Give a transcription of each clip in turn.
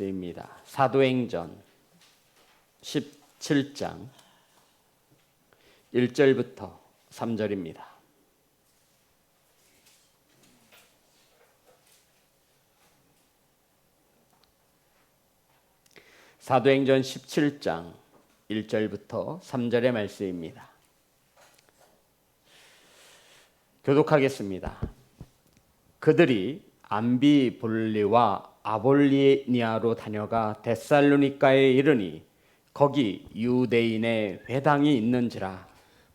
입니다. 사도행전 17장 1절부터 3절입니다. 사도행전 17장 1절부터 3절의 말씀입니다. 교독하겠습니다. 그들이 암비볼리와 아볼리니아로 다녀가 데살로니가에 이르니 거기 유대인의 회당이 있는지라.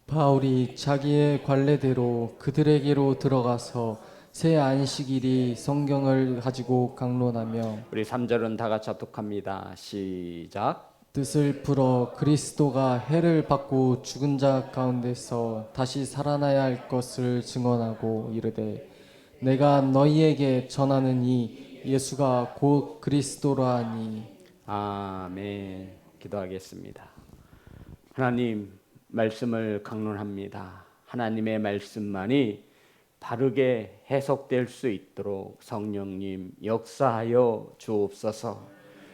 바울이 자기의 관례대로 그들에게로 들어가서 새 안식일이 성경을 가지고 강론하며 우리 3절은 다 같이 합독합니다. 시작. 뜻을 풀어 그리스도가 해를 받고 죽은 자 가운데서 다시 살아나야 할 것을 증언하고 이르되 내가 너희에게 전하는 이 예수가 곧 그리스도라 하니. 아멘. 기도하겠습니다. 하나님 말씀을 강론합니다. 하나님의 말씀만이 바르게 해석될 수 있도록 성령님 역사하여 주옵소서.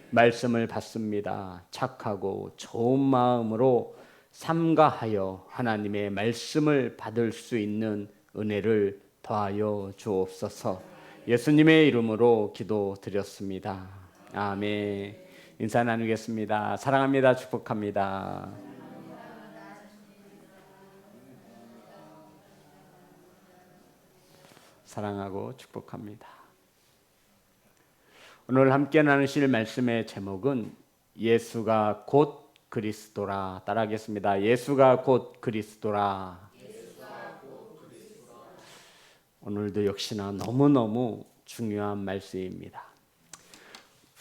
말씀을 받습니다. 착하고 좋은 마음으로 삼가하여 하나님의 말씀을 받을 수 있는 은혜를 더하여 주옵소서. 예수님의 이름으로 기도드렸습니다. 아멘. 인사 나누겠습니다. 사랑합니다. 축복합니다. 사랑하고 축복합니다. 오늘 함께 나누실 말씀의 제목은 예수가 곧 그리스도라. 따라하겠습니다. 예수가 곧 그리스도라. 오늘도 역시나 너무너무 중요한 말씀입니다.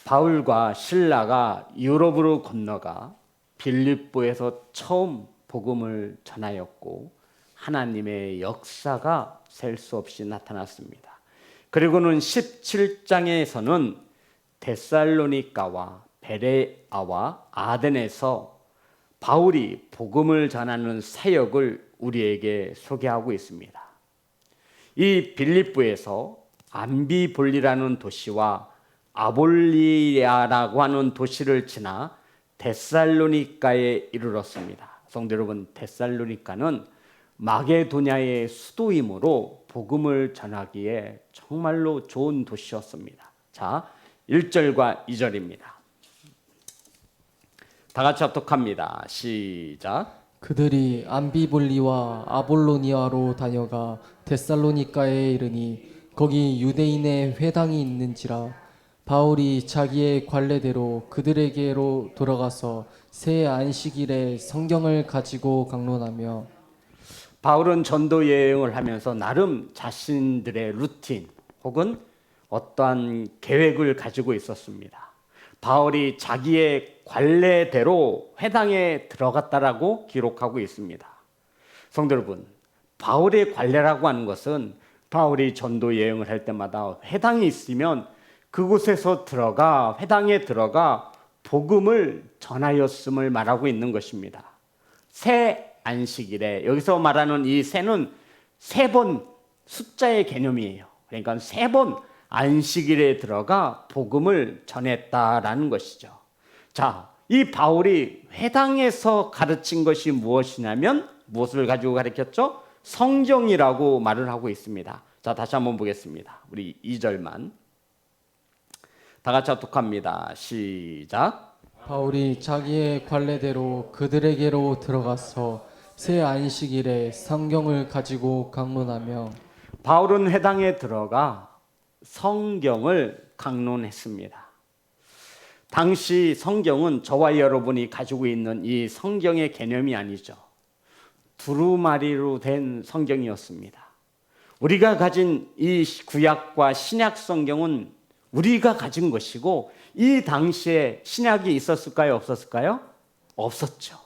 바울과 실라가 유럽으로 건너가 빌립보에서 처음 복음을 전하였고 하나님의 역사가 셀 수 없이 나타났습니다. 그리고는 17장에서는 데살로니가와 베레아와 아덴에서 바울이 복음을 전하는 사역을 우리에게 소개하고 있습니다. 이 빌립보에서 암비볼리라는 도시와 아볼리아라고 하는 도시를 지나 데살로니가에 이르렀습니다. 성도 여러분, 데살로니가는 마게도냐의 수도이므로 복음을 전하기에 정말로 좋은 도시였습니다. 자, 1절과 2절입니다. 다 같이 합독합니다. 시작. 그들이 암비볼리와 아볼로니아로 다녀가 데살로니가에 이르니 거기 유대인의 회당이 있는지라. 바울이 자기의 관례대로 그들에게로 돌아가서 새 안식일에 성경을 가지고 강론하며. 바울은 전도 여행을 하면서 나름 자신들의 루틴 혹은 어떠한 계획을 가지고 있었습니다. 바울이 자기의 관례대로 회당에 들어갔다라고 기록하고 있습니다. 성도 여러분, 바울의 관례라고 하는 것은 바울이 전도 여행을 할 때마다 회당이 있으면 그곳에서 회당에 들어가 복음을 전하였음을 말하고 있는 것입니다. 새 안식일에, 여기서 말하는 이 새는 세 번 숫자의 개념이에요. 그러니까 세 번 안식일에 들어가 복음을 전했다라는 것이죠. 자, 이 바울이 회당에서 가르친 것이 무엇이냐면 무엇을 가지고 가르쳤죠? 성경이라고 말을 하고 있습니다. 자, 다시 한번 보겠습니다. 우리 2절만 다 같이 합독합니다. 시작. 바울이 자기의 관례대로 그들에게로 들어가서 새 안식일에 성경을 가지고 강론하며. 바울은 회당에 들어가 성경을 강론했습니다. 당시 성경은 저와 여러분이 가지고 있는 이 성경의 개념이 아니죠. 두루마리로 된 성경이었습니다. 우리가 가진 이 구약과 신약 성경은 우리가 가진 것이고 이 당시에 신약이 있었을까요? 없었을까요? 없었죠.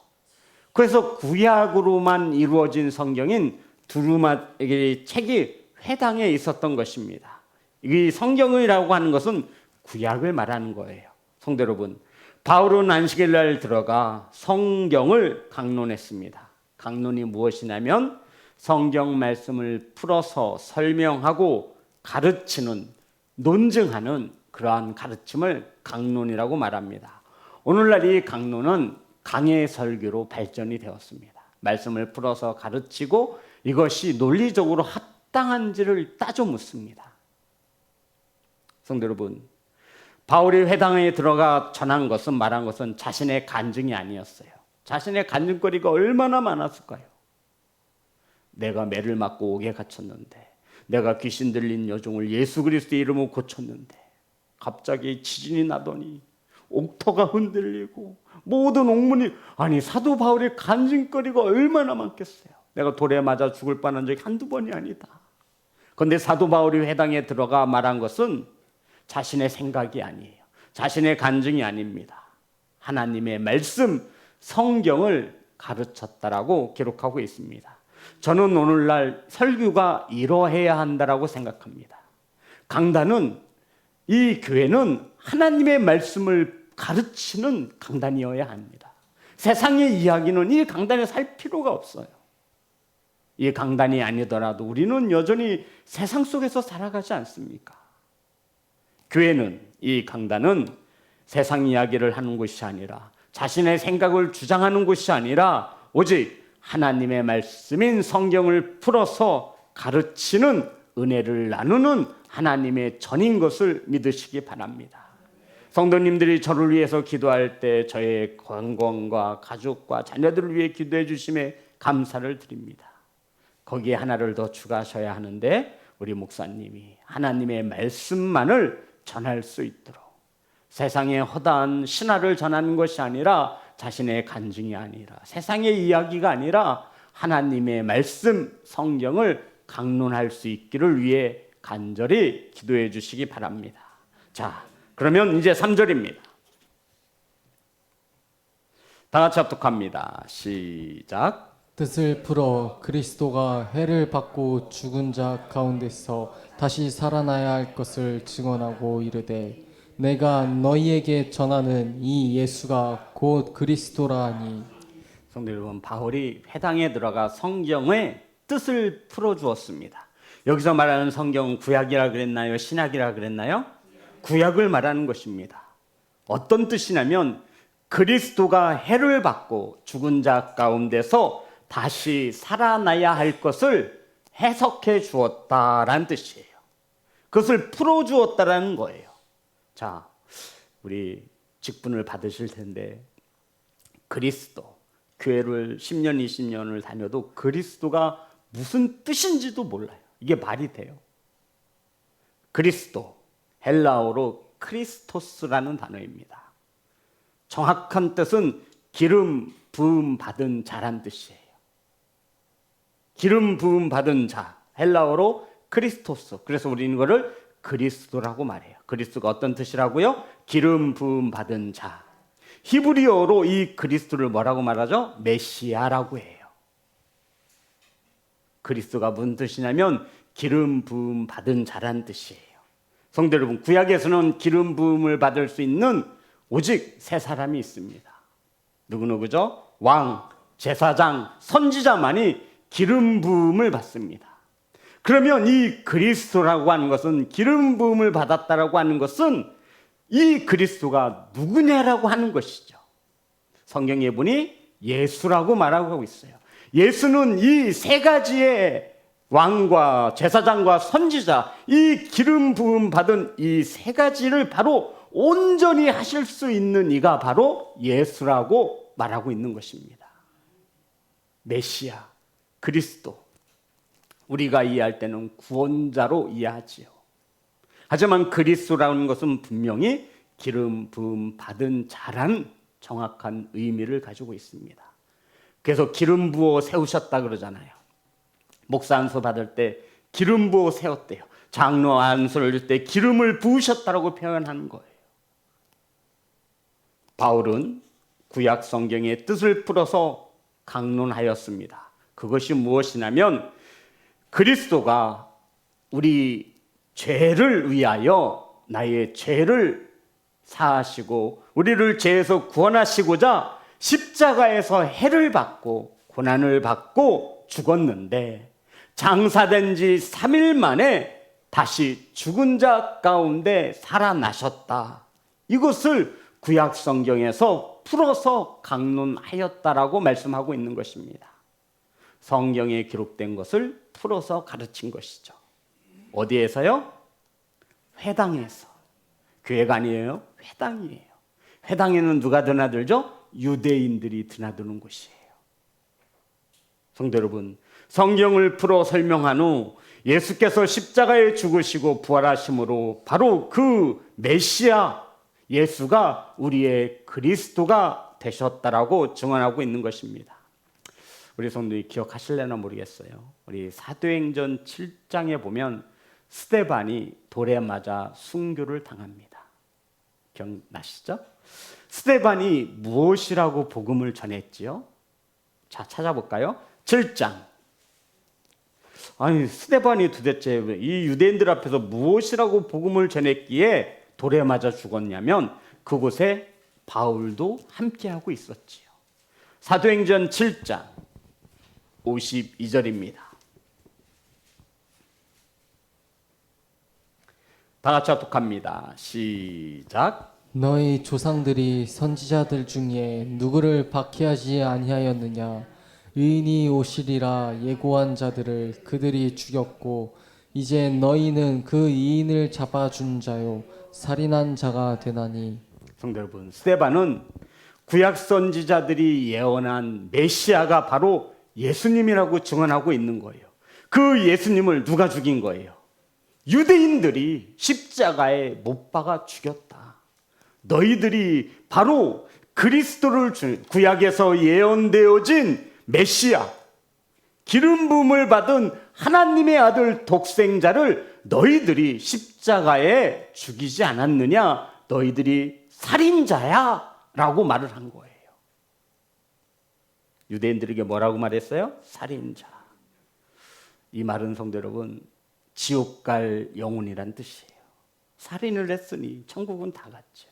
그래서 구약으로만 이루어진 성경인 두루마리 책이 회당에 있었던 것입니다. 이 성경이라고 하는 것은 구약을 말하는 거예요. 성도 여러분, 바울은 안식일 날 들어가 성경을 강론했습니다. 강론이 무엇이냐면 성경 말씀을 풀어서 설명하고 가르치는, 논증하는 그러한 가르침을 강론이라고 말합니다. 오늘날 이 강론은 강의 설교로 발전이 되었습니다. 말씀을 풀어서 가르치고 이것이 논리적으로 합당한지를 따져 묻습니다. 성도 여러분, 바울이 회당에 들어가 전한 것은, 말한 것은 자신의 간증이 아니었어요. 자신의 간증거리가 얼마나 많았을까요? 내가 매를 맞고 옥에 갇혔는데, 내가 귀신 들린 여종을 예수 그리스도의 이름으로 고쳤는데 갑자기 지진이 나더니 옥토가 흔들리고 모든 옥문이, 아니 사도 바울의 간증거리가 얼마나 많겠어요. 내가 돌에 맞아 죽을 뻔한 적이 한두 번이 아니다. 그런데 사도 바울이 회당에 들어가 말한 것은 자신의 생각이 아니에요. 자신의 간증이 아닙니다. 하나님의 말씀, 성경을 가르쳤다라고 기록하고 있습니다. 저는 오늘날 설교가 이러해야 한다라고 생각합니다. 강단은, 이 교회는 하나님의 말씀을 가르치는 강단이어야 합니다. 세상의 이야기는 이 강단에 살 필요가 없어요. 이 강단이 아니더라도 우리는 여전히 세상 속에서 살아가지 않습니까? 교회는, 이 강단은 세상 이야기를 하는 곳이 아니라, 자신의 생각을 주장하는 곳이 아니라 오직 하나님의 말씀인 성경을 풀어서 가르치는, 은혜를 나누는 하나님의 전인 것을 믿으시기 바랍니다. 성도님들이 저를 위해서 기도할 때 저의 건강과 가족과 자녀들을 위해 기도해 주심에 감사를 드립니다. 거기에 하나를 더 추가하셔야 하는데, 우리 목사님이 하나님의 말씀만을 전할 수 있도록, 세상의 허다한 신화를 전하는 것이 아니라, 자신의 간증이 아니라, 세상의 이야기가 아니라 하나님의 말씀, 성경을 강론할 수 있기를 위해 간절히 기도해 주시기 바랍니다. 자, 그러면 이제 3절입니다. 다 같이 합독합니다. 시작. 뜻을 풀어 그리스도가 해를 받고 죽은 자 가운데서 다시 살아나야 할 것을 증언하고 이르되 내가 너희에게 전하는 이 예수가 곧 그리스도라 하니. 성도 여러분, 바울이 회당에 들어가 성경의 뜻을 풀어주었습니다. 여기서 말하는 성경은 구약이라 그랬나요? 신약이라 그랬나요? 구약을 말하는 것입니다. 어떤 뜻이냐면 그리스도가 해를 받고 죽은 자 가운데서 다시 살아나야 할 것을 해석해 주었다라는 뜻이에요. 그것을 풀어주었다라는 거예요. 자, 우리 직분을 받으실 텐데 그리스도, 교회를 10년, 20년을 다녀도 그리스도가 무슨 뜻인지도 몰라요. 이게 말이 돼요? 그리스도, 헬라어로 크리스토스라는 단어입니다. 정확한 뜻은 기름 부음 받은 자란 뜻이에요. 기름 부음 받은 자, 헬라어로 크리스토스. 그래서 우리는 이거를 그리스도라고 말해요. 그리스도가 어떤 뜻이라고요? 기름 부음 받은 자. 히브리어로 이 그리스도를 뭐라고 말하죠? 메시아라고 해요. 그리스도가 무슨 뜻이냐면 기름 부음 받은 자란 뜻이에요. 성도 여러분, 구약에서는 기름 부음을 받을 수 있는 오직 세 사람이 있습니다. 누구누구죠? 왕, 제사장, 선지자만이 기름 부음을 받습니다. 그러면 이 그리스도라고 하는 것은, 기름 부음을 받았다라고 하는 것은 이 그리스도가 누구냐라고 하는 것이죠. 성경에 보니 예수라고 말하고 있어요. 예수는 이 세 가지의 왕과 제사장과 선지자, 이 기름 부음 받은 이 세 가지를 바로 온전히 하실 수 있는 이가 바로 예수라고 말하고 있는 것입니다. 메시아, 그리스도, 우리가 이해할 때는 구원자로 이해하지요. 하지만 그리스도라는 것은 분명히 기름 부음 받은 자라는 정확한 의미를 가지고 있습니다. 그래서 기름 부어 세우셨다 그러잖아요. 목사 안수 받을 때 기름 부어 세웠대요. 장로 안수를 줄 때 기름을 부으셨다라고 표현하는 거예요. 바울은 구약 성경의 뜻을 풀어서 강론하였습니다. 그것이 무엇이냐면 그리스도가 우리 죄를 위하여 나의 죄를 사하시고 우리를 죄에서 구원하시고자 십자가에서 해를 받고 고난을 받고 죽었는데 장사된 지 3일 만에 다시 죽은 자 가운데 살아나셨다. 이것을 구약 성경에서 풀어서 강론하였다라고 말씀하고 있는 것입니다. 성경에 기록된 것을 풀어서 가르친 것이죠. 어디에서요? 회당에서. 교회가 아니에요. 회당이에요. 회당에는 누가 드나들죠? 유대인들이 드나드는 곳이에요. 성도 여러분, 성경을 풀어 설명한 후 예수께서 십자가에 죽으시고 부활하심으로 바로 그 메시아 예수가 우리의 그리스도가 되셨다라고 증언하고 있는 것입니다. 우리 성도님 기억하실려나 모르겠어요. 우리 사도행전 7장에 보면 스데반이 돌에 맞아 순교를 당합니다. 기억나시죠? 스데반이 무엇이라고 복음을 전했지요? 자, 찾아볼까요? 7장. 아니, 스데반이 도대체 이 유대인들 앞에서 무엇이라고 복음을 전했기에 돌에 맞아 죽었냐면 그곳에 바울도 함께하고 있었지요. 사도행전 7장 52절입니다. 다 같이 합독합니다. 시작. 너희 조상들이 선지자들 중에 누구를 박해하지 아니하였느냐? 의인이 오시리라 예고한 자들을 그들이 죽였고 이제 너희는 그 의인을 잡아준 자요 살인한 자가 되나니. 성도 여러분, 스데반은 구약 선지자들이 예언한 메시아가 바로 예수님이라고 증언하고 있는 거예요. 그 예수님을 누가 죽인 거예요? 유대인들이 십자가에 못 박아 죽였다. 너희들이 바로 그리스도를 구약에서 예언되어진 메시아, 기름 부음을 받은 하나님의 아들 독생자를 너희들이 십자가에 죽이지 않았느냐? 너희들이 살인자야 라고 말을 한 거예요. 유대인들에게 뭐라고 말했어요? 살인자. 이 말은 성도 여러분, 지옥 갈 영혼이란 뜻이에요. 살인을 했으니 천국은 다 갔죠.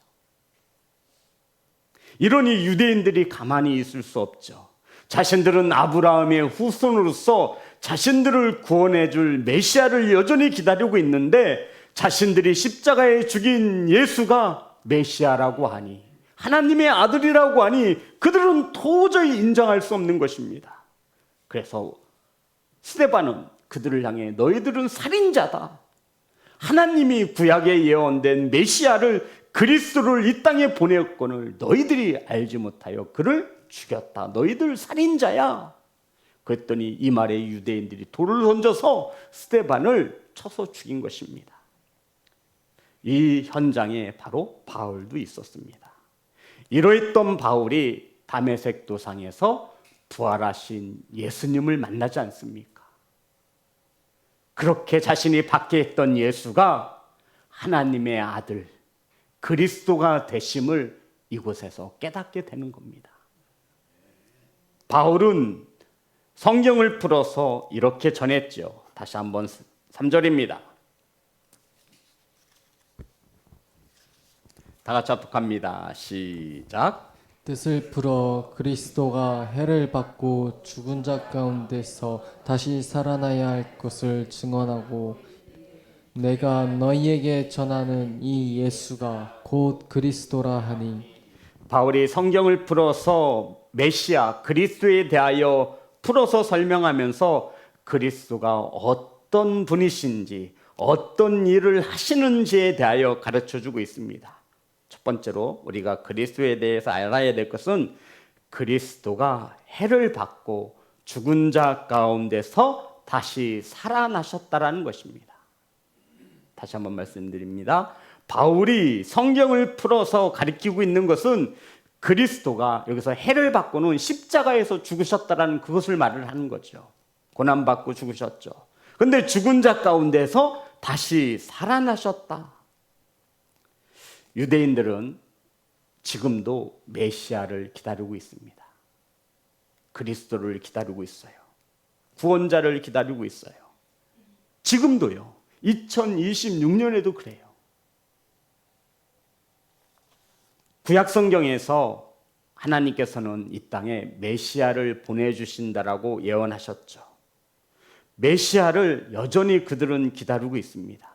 이러니 유대인들이 가만히 있을 수 없죠. 자신들은 아브라함의 후손으로서 자신들을 구원해 줄 메시아를 여전히 기다리고 있는데 자신들이 십자가에 죽인 예수가 메시아라고 하니, 하나님의 아들이라고 하니 그들은 도저히 인정할 수 없는 것입니다. 그래서 스데반은 그들을 향해 너희들은 살인자다. 하나님이 구약에 예언된 메시아를 그리스도를 이 땅에 보냈거늘 너희들이 알지 못하여 그를 죽였다. 너희들 살인자야. 그랬더니 이 말에 유대인들이 돌을 던져서 스데반을 쳐서 죽인 것입니다. 이 현장에 바로 바울도 있었습니다. 이러했던 바울이 다메섹 도상에서 부활하신 예수님을 만나지 않습니까? 그렇게 자신이 박해했던 예수가 하나님의 아들 그리스도가 되심을 이곳에서 깨닫게 되는 겁니다. 바울은 성경을 풀어서 이렇게 전했죠. 다시 한번 3절입니다. 다 같이 합독합니다. 시작. 뜻을 풀어 그리스도가 해를 받고 죽은 자 가운데서 다시 살아나야 할 것을 증언하고 내가 너희에게 전하는 이 예수가 곧 그리스도라 하니. 바울이 성경을 풀어서 메시아 그리스도에 대하여 풀어서 설명하면서 그리스도가 어떤 분이신지 어떤 일을 하시는지에 대하여 가르쳐주고 있습니다. 첫 번째로 우리가 그리스도에 대해서 알아야 될 것은 그리스도가 해를 받고 죽은 자 가운데서 다시 살아나셨다라는 것입니다. 다시 한번 말씀드립니다. 바울이 성경을 풀어서 가리키고 있는 것은 그리스도가 여기서 해를 받고는 십자가에서 죽으셨다라는 그것을 말을 하는 거죠. 고난받고 죽으셨죠. 그런데 죽은 자 가운데서 다시 살아나셨다. 유대인들은 지금도 메시아를 기다리고 있습니다. 그리스도를 기다리고 있어요. 구원자를 기다리고 있어요. 지금도요. 2026년에도 그래요. 구약 성경에서 하나님께서는 이 땅에 메시아를 보내주신다라고 예언하셨죠. 메시아를 여전히 그들은 기다리고 있습니다.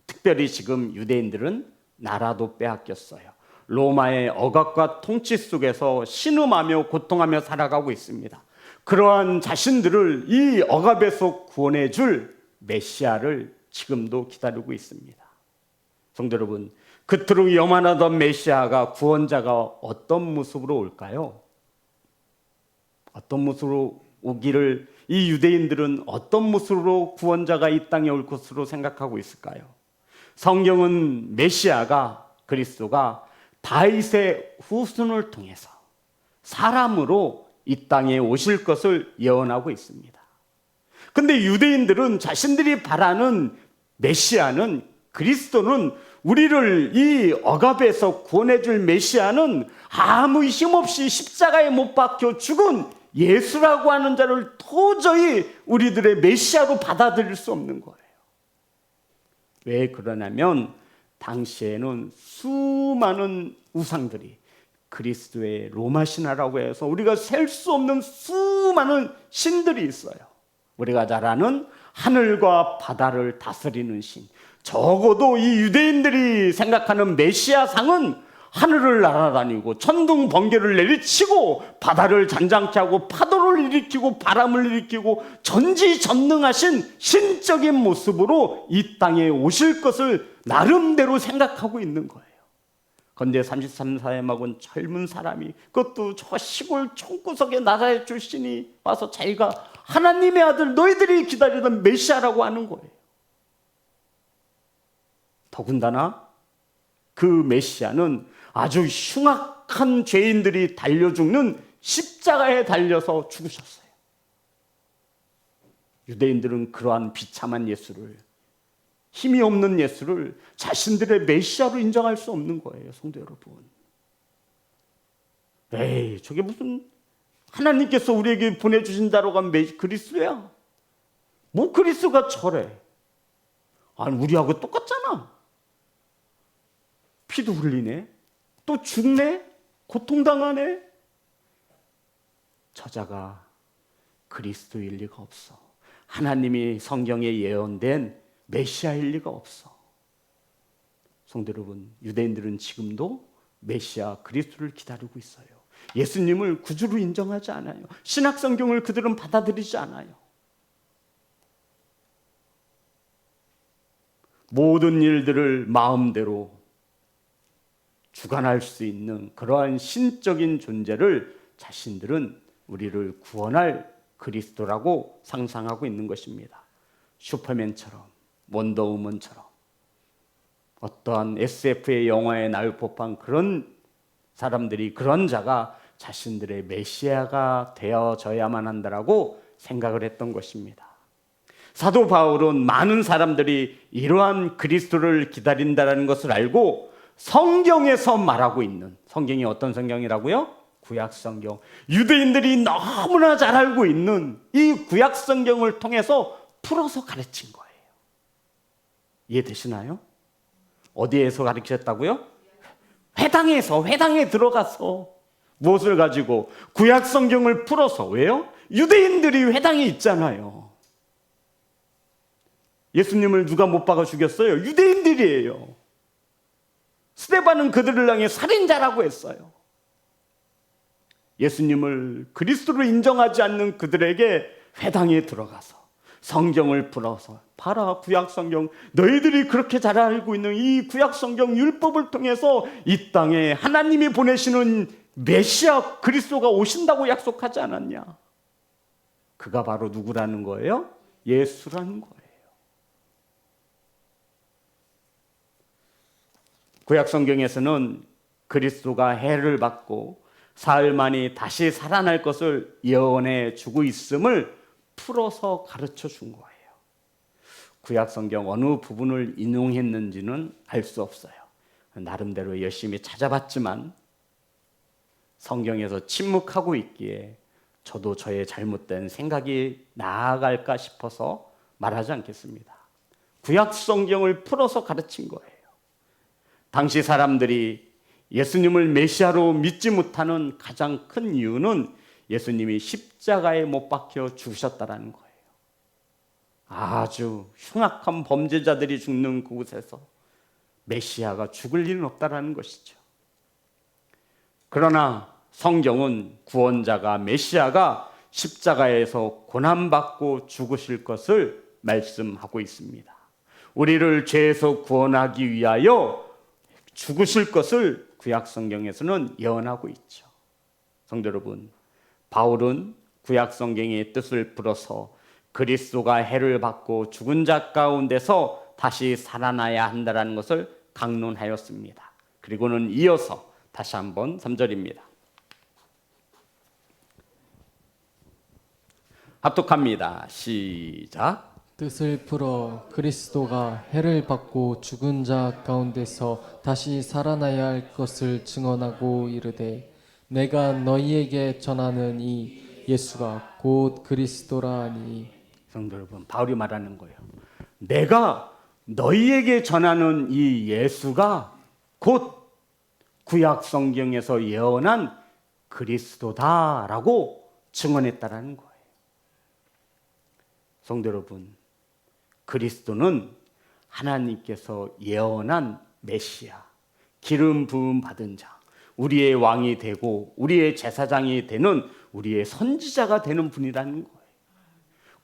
특별히 지금 유대인들은 나라도 빼앗겼어요. 로마의 억압과 통치 속에서 신음하며 고통하며 살아가고 있습니다. 그러한 자신들을 이 억압에서 구원해 줄 메시아를 지금도 기다리고 있습니다. 성도 여러분, 그토록 염원하던 메시아가, 구원자가 어떤 모습으로 올까요? 어떤 모습으로 오기를 이 유대인들은 어떤 모습으로 구원자가 이 땅에 올 것으로 생각하고 있을까요? 성경은 메시아가, 그리스도가 다윗의 후손을 통해서 사람으로 이 땅에 오실 것을 예언하고 있습니다. 근데 유대인들은 자신들이 바라는 메시아는, 그리스도는, 우리를 이 억압에서 구원해 줄 메시아는 아무 힘없이 십자가에 못 박혀 죽은 예수라고 하는 자를 도저히 우리들의 메시아로 받아들일 수 없는 거예요. 왜 그러냐면 당시에는 수많은 우상들이 그리스도의 로마 신화라고 해서 우리가 셀 수 없는 수많은 신들이 있어요. 우리가 잘 아는 하늘과 바다를 다스리는 신, 적어도 이 유대인들이 생각하는 메시아상은 하늘을 날아다니고 천둥 번개를 내리치고 바다를 잔잔케 하고 파도를 일으키고 바람을 일으키고 전지전능하신 신적인 모습으로 이 땅에 오실 것을 나름대로 생각하고 있는 거예요. 그런데 33사에 먹은 젊은 사람이, 그것도 저 시골 총구석의 나라의 출신이 와서 자기가 하나님의 아들, 너희들이 기다리던 메시아라고 하는 거예요. 더군다나 그 메시아는 아주 흉악한 죄인들이 달려 죽는 십자가에 달려서 죽으셨어요. 유대인들은 그러한 비참한 예수를, 힘이 없는 예수를 자신들의 메시아로 인정할 수 없는 거예요. 성도 여러분, 에이, 저게 무슨 하나님께서 우리에게 보내주신 자로 간 그리스도야? 뭐 그리스도가 저래? 아니, 우리하고 똑같잖아. 피도 흘리네, 또 죽네, 고통당하네. 저자가 그리스도일 리가 없어. 하나님이 성경에 예언된 메시아일 리가 없어. 성도 여러분, 유대인들은 지금도 메시아 그리스도를 기다리고 있어요. 예수님을 구주로 인정하지 않아요. 신약 성경을 그들은 받아들이지 않아요. 모든 일들을 마음대로 주관할 수 있는 그러한 신적인 존재를 자신들은 우리를 구원할 그리스도라고 상상하고 있는 것입니다. 슈퍼맨처럼, 원더우먼처럼, 어떠한 SF의 영화에 나올 법한 그런 사람들이, 그런 자가 자신들의 메시아가 되어져야만 한다라고 생각을 했던 것입니다. 사도 바울은 많은 사람들이 이러한 그리스도를 기다린다는 것을 알고 성경에서 말하고 있는, 성경이 어떤 성경이라고요? 구약 성경. 유대인들이 너무나 잘 알고 있는 이 구약 성경을 통해서 풀어서 가르친 거예요. 이해되시나요? 어디에서 가르쳤다고요? 회당에 들어가서 무엇을 가지고? 구약 성경을 풀어서. 왜요? 유대인들이 회당에 있잖아요. 예수님을 누가 못 박아 죽였어요? 유대인들이에요. 스데반은 그들을 향해 살인자라고 했어요. 예수님을 그리스도로 인정하지 않는 그들에게 회당에 들어가서 성경을 풀어서, 봐라, 구약 성경, 너희들이 그렇게 잘 알고 있는 이 구약 성경 율법을 통해서 이 땅에 하나님이 보내시는 메시아 그리스도가 오신다고 약속하지 않았냐? 그가 바로 누구라는 거예요? 예수라는 거예요. 구약 성경에서는 그리스도가 해를 받고 사흘 만에 다시 살아날 것을 예언해 주고 있음을 풀어서 가르쳐 준 거예요. 구약 성경 어느 부분을 인용했는지는 알 수 없어요. 나름대로 열심히 찾아봤지만 성경에서 침묵하고 있기에 저도 저의 잘못된 생각이 나아갈까 싶어서 말하지 않겠습니다. 구약 성경을 풀어서 가르친 거예요. 당시 사람들이 예수님을 메시아로 믿지 못하는 가장 큰 이유는 예수님이 십자가에 못 박혀 죽으셨다는 거예요. 아주 흉악한 범죄자들이 죽는 그곳에서 메시아가 죽을 일은 없다라는 것이죠. 그러나 성경은 구원자가 메시아가 십자가에서 고난받고 죽으실 것을 말씀하고 있습니다. 우리를 죄에서 구원하기 위하여 죽으실 것을 구약 성경에서는 예언하고 있죠. 성도 여러분, 바울은 구약 성경의 뜻을 풀어서 그리스도가 해를 받고 죽은 자 가운데서 다시 살아나야 한다는 것을 강론하였습니다. 그리고는 이어서 다시 한번 3절입니다. 합독합니다. 시작. 뜻을 풀어 그리스도가 해를 받고 죽은 자 가운데서 다시 살아나야 할 것을 증언하고 이르되 내가 너희에게 전하는 이 예수가 곧 그리스도라 하니. 성도 여러분, 바울이 말하는 거예요. 내가 너희에게 전하는 이 예수가 곧 구약 성경에서 예언한 그리스도다라고 증언했다라는 거예요. 성도 여러분, 그리스도는 하나님께서 예언한 메시아, 기름 부음 받은 자, 우리의 왕이 되고 우리의 제사장이 되는 우리의 선지자가 되는 분이라는 거예요.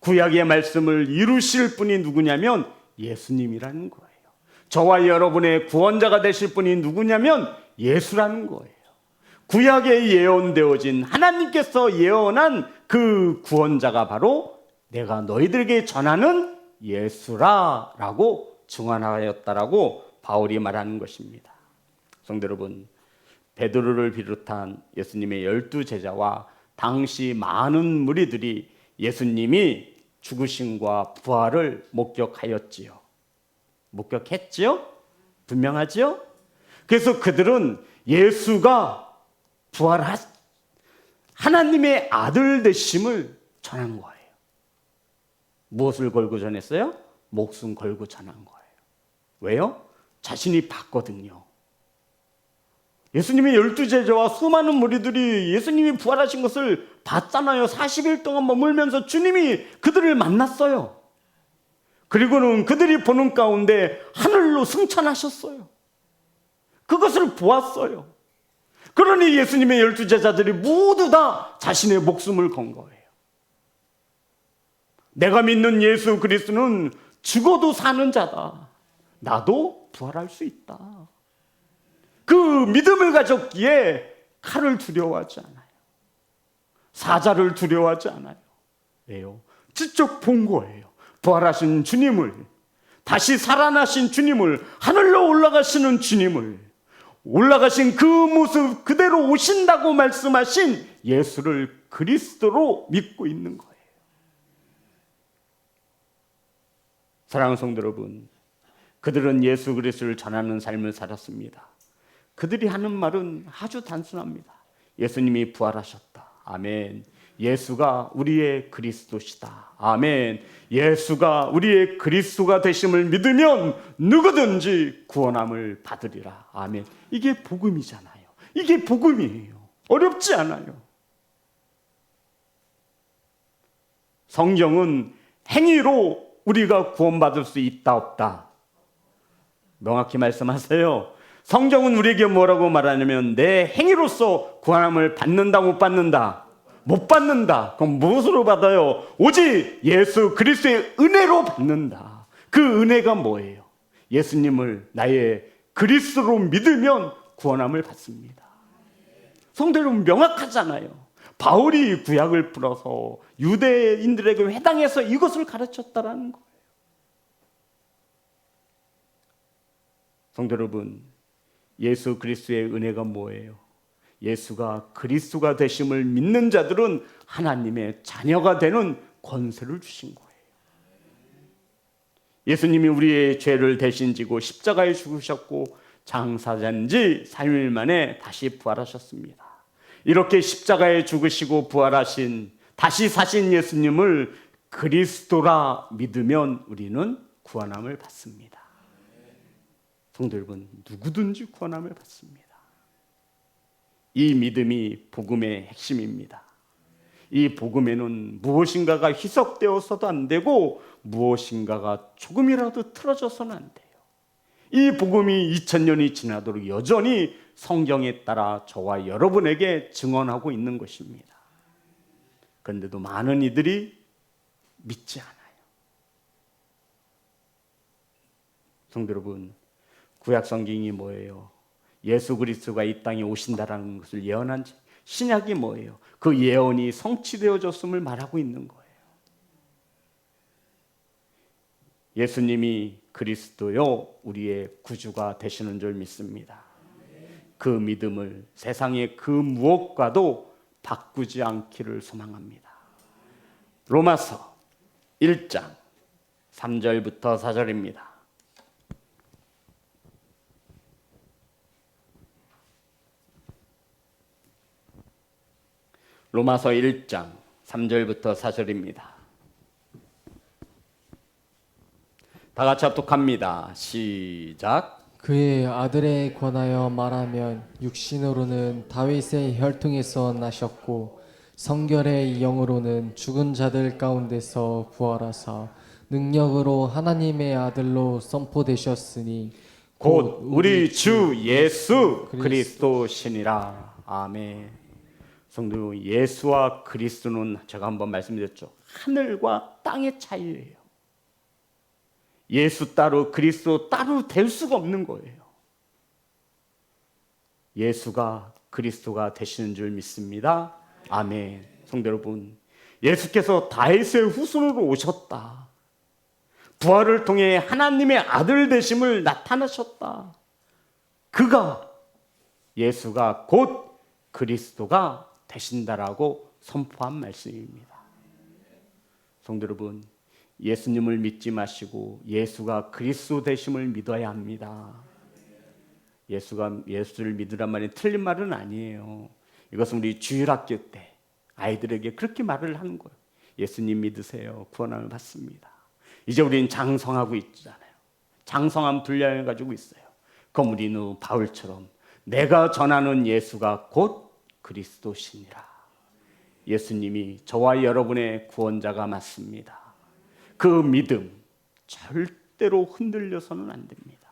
구약의 말씀을 이루실 분이 누구냐면 예수님이라는 거예요. 저와 여러분의 구원자가 되실 분이 누구냐면 예수라는 거예요. 구약에 예언되어진 하나님께서 예언한 그 구원자가 바로 내가 너희들에게 전하는 예수라라고 증언하였다라고 바울이 말하는 것입니다. 성도 여러분, 베드로를 비롯한 예수님의 12제자와 당시 많은 무리들이 예수님이 죽으심과 부활을 목격하였지요. 목격했지요? 분명하지요? 그래서 그들은 예수가 하나님의 아들 되심을 전한 거예요. 무엇을 걸고 전했어요? 목숨 걸고 전한 거예요. 왜요? 자신이 봤거든요. 예수님의 12제자와 수많은 무리들이 예수님이 부활하신 것을 봤잖아요. 40일 동안 머물면서 주님이 그들을 만났어요. 그리고는 그들이 보는 가운데 하늘로 승천하셨어요. 그것을 보았어요. 그러니 예수님의 12제자들이 모두 다 자신의 목숨을 건 거예요. 내가 믿는 예수 그리스도는 죽어도 사는 자다. 나도 부활할 수 있다. 그 믿음을 가졌기에 칼을 두려워하지 않아요. 사자를 두려워하지 않아요. 왜요? 직접 본 거예요. 부활하신 주님을, 다시 살아나신 주님을, 하늘로 올라가시는 주님을, 올라가신 그 모습 그대로 오신다고 말씀하신 예수를 그리스도로 믿고 있는 거예요. 사랑하는 성도 여러분, 그들은 예수 그리스도를 전하는 삶을 살았습니다. 그들이 하는 말은 아주 단순합니다. 예수님이 부활하셨다. 아멘. 예수가 우리의 그리스도시다. 아멘. 예수가 우리의 그리스도가 되심을 믿으면 누구든지 구원함을 받으리라. 아멘. 이게 복음이잖아요. 이게 복음이에요. 어렵지 않아요. 성경은 행위로 우리가 구원받을 수 있다 없다 명확히 말씀하세요. 성경은 우리에게 뭐라고 말하냐면 내 행위로서 구원함을 받는다 못 받는다? 못 받는다. 그럼 무엇으로 받아요? 오직 예수 그리스도의 은혜로 받는다. 그 은혜가 뭐예요? 예수님을 나의 그리스도로 믿으면 구원함을 받습니다. 성도 여러분, 명확하잖아요. 바울이 구약을 풀어서 유대인들에게 회당에서 이것을 가르쳤다라는 거예요. 성도 여러분, 예수 그리스도의 은혜가 뭐예요? 예수가 그리스도가 되심을 믿는 자들은 하나님의 자녀가 되는 권세를 주신 거예요. 예수님이 우리의 죄를 대신 지고 십자가에 죽으셨고 장사된 지 3일 만에 다시 부활하셨습니다. 이렇게 십자가에 죽으시고 부활하신 다시 사신 예수님을 그리스도라 믿으면 우리는 구원함을 받습니다. 성도 여러분, 누구든지 구원함을 받습니다. 이 믿음이 복음의 핵심입니다. 이 복음에는 무엇인가가 희석되어서도 안 되고 무엇인가가 조금이라도 틀어져서는 안 돼요. 이 복음이 2000년이 지나도록 여전히 성경에 따라 저와 여러분에게 증언하고 있는 것입니다. 그런데도 많은 이들이 믿지 않아요. 성도 여러분, 구약 성경이 뭐예요? 예수 그리스도가 이 땅에 오신다라는 것을 예언한 신약이 뭐예요? 그 예언이 성취되어졌음을 말하고 있는 거예요. 예수님이 그리스도요 우리의 구주가 되시는 줄 믿습니다. 그 믿음을 세상의 그 무엇과도 바꾸지 않기를 소망합니다. 로마서 1장 3절부터 4절입니다. 로마서 1장 3절부터 4절입니다. 다 같이 합독합니다. 시작. 그의 아들에 관하여 말하면 육신으로는 다윗의 혈통에서 나셨고 성결의 영으로는 죽은 자들 가운데서 부활하사 능력으로 하나님의 아들로 선포되셨으니 곧 우리 주 예수 그리스도시니라. 아멘. 성도, 예수와 그리스도는 제가 한번 말씀드렸죠. 하늘과 땅의 차이예요. 예수 따로 그리스도 따로 될 수가 없는 거예요. 예수가 그리스도가 되시는 줄 믿습니다. 아멘. 성도 여러분, 예수께서 다윗의 후손으로 오셨다. 부활을 통해 하나님의 아들 되심을 나타나셨다. 그가, 예수가 곧 그리스도가 되신다라고 선포한 말씀입니다. 성도 여러분, 예수님을 믿지 마시고 예수가 그리스도 되심을 믿어야 합니다. 예수를 믿으란 말이 틀린 말은 아니에요. 이것은 우리 주일학교 때 아이들에게 그렇게 말을 하는 거예요. 예수님 믿으세요. 구원함을 받습니다. 이제 우리는 장성하고 있잖아요. 장성한 분량을 가지고 있어요. 그럼 우리는 바울처럼 내가 전하는 예수가 곧 그리스도시니라. 예수님이 저와 여러분의 구원자가 맞습니다. 그 믿음 절대로 흔들려서는 안 됩니다.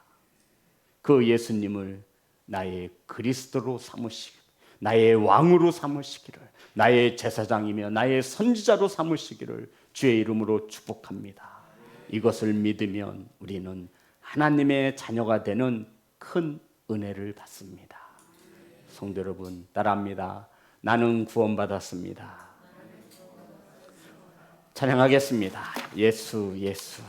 그 예수님을 나의 그리스도로 삼으시기를, 나의 왕으로 삼으시기를, 나의 제사장이며 나의 선지자로 삼으시기를 주의 이름으로 축복합니다. 이것을 믿으면 우리는 하나님의 자녀가 되는 큰 은혜를 받습니다. 성도 여러분, 따라합니다. 나는 구원받았습니다. 찬양하겠습니다. 예수 예수.